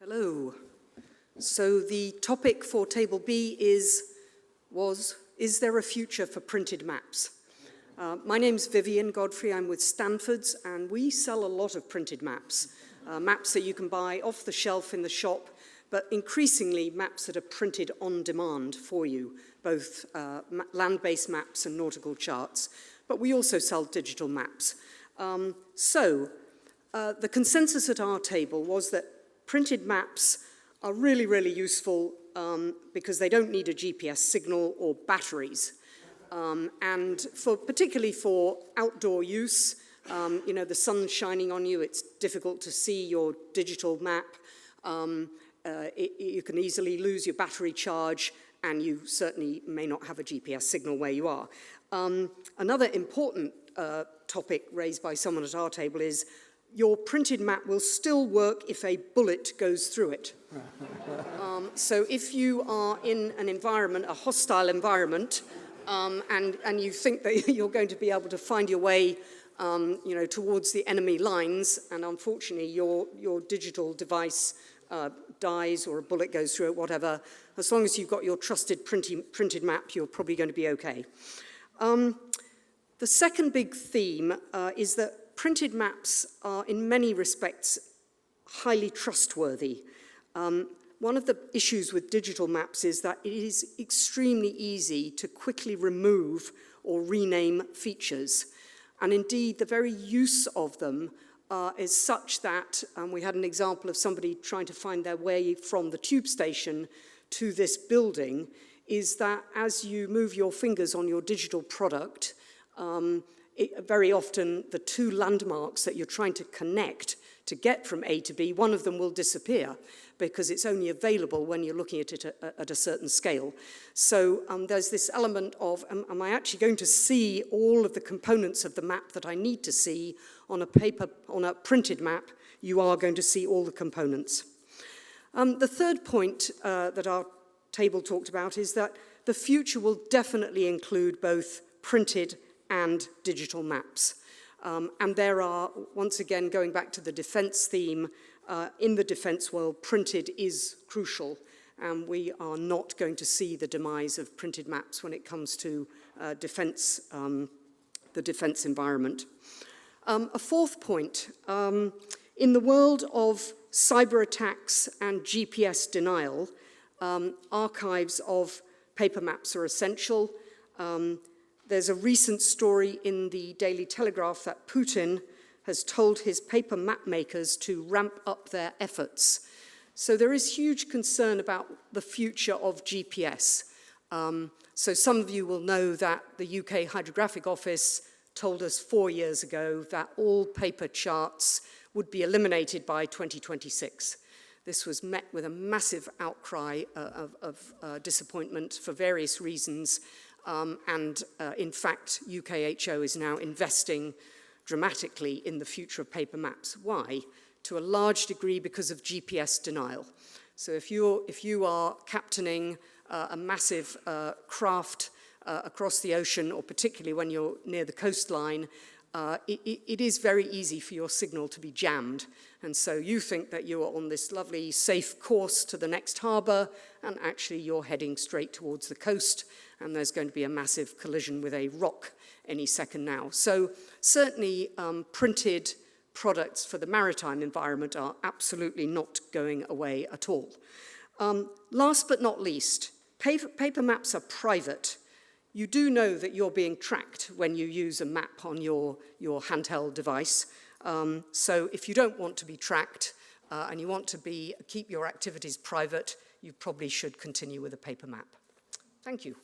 Hello. So the topic for Table B is there a future for printed maps? My name's Vivien, Godfrey, I'm with Stanfords, and we sell a lot of printed maps. Maps that you can buy off the shelf in the shop, but increasingly maps that are printed on demand for you, both land-based maps and nautical charts. But we also sell digital maps. The consensus at our table was that printed maps are really, really useful because they don't need a GPS signal or batteries. And particularly for outdoor use, the sun's shining on you, it's difficult to see your digital map. You can easily lose your battery charge, and you certainly may not have a GPS signal where you are. Another important topic raised by someone at our table is your printed map will still work if a bullet goes through it. So if you are in an environment, a hostile environment, and you think that you're going to be able to find your way towards the enemy lines, and unfortunately your digital device dies or a bullet goes through it, whatever, as long as you've got your trusted printed map, you're probably going to be okay. The second big theme is that printed maps are in many respects highly trustworthy. One of the issues with digital maps is that it is extremely easy to quickly remove or rename features. And indeed, the very use of them is such that, we had an example of somebody trying to find their way from the tube station to this building, is that as you move your fingers on your digital product, very often the two landmarks that you're trying to connect to get from A to B, one of them will disappear because it's only available when you're looking at it at a certain scale. So there's this element of, am I actually going to see all of the components of the map that I need to see on a printed map? You are going to see all the components. The third point that our table talked about is that the future will definitely include both printed and digital maps. And there are, once again, going back to the defense theme, in the defense world, printed is crucial, and we are not going to see the demise of printed maps when it comes to defense, the defense environment. A fourth point, in the world of cyber attacks and GPS denial, archives of paper maps are essential. There's a recent story in the Daily Telegraph that Putin has told his paper map makers to ramp up their efforts. So there is huge concern about the future of GPS. So some of you will know that the UK Hydrographic Office told us 4 years ago that all paper charts would be eliminated by 2026. This was met with a massive outcry of disappointment for various reasons. In fact, UKHO is now investing dramatically in the future of paper maps. Why? To a large degree because of GPS denial. So if you are captaining a massive craft across the ocean, or particularly when you're near the coastline, it is very easy for your signal to be jammed. And so you think that you are on this lovely, safe course to the next harbour, and actually you're heading straight towards the coast, and there's going to be a massive collision with a rock any second now. So certainly printed products for the maritime environment are absolutely not going away at all. Last but not least, paper maps are private. You do know that you're being tracked when you use a map on your handheld device. So if you don't want to be tracked and you want to keep your activities private, you probably should continue with a paper map. Thank you.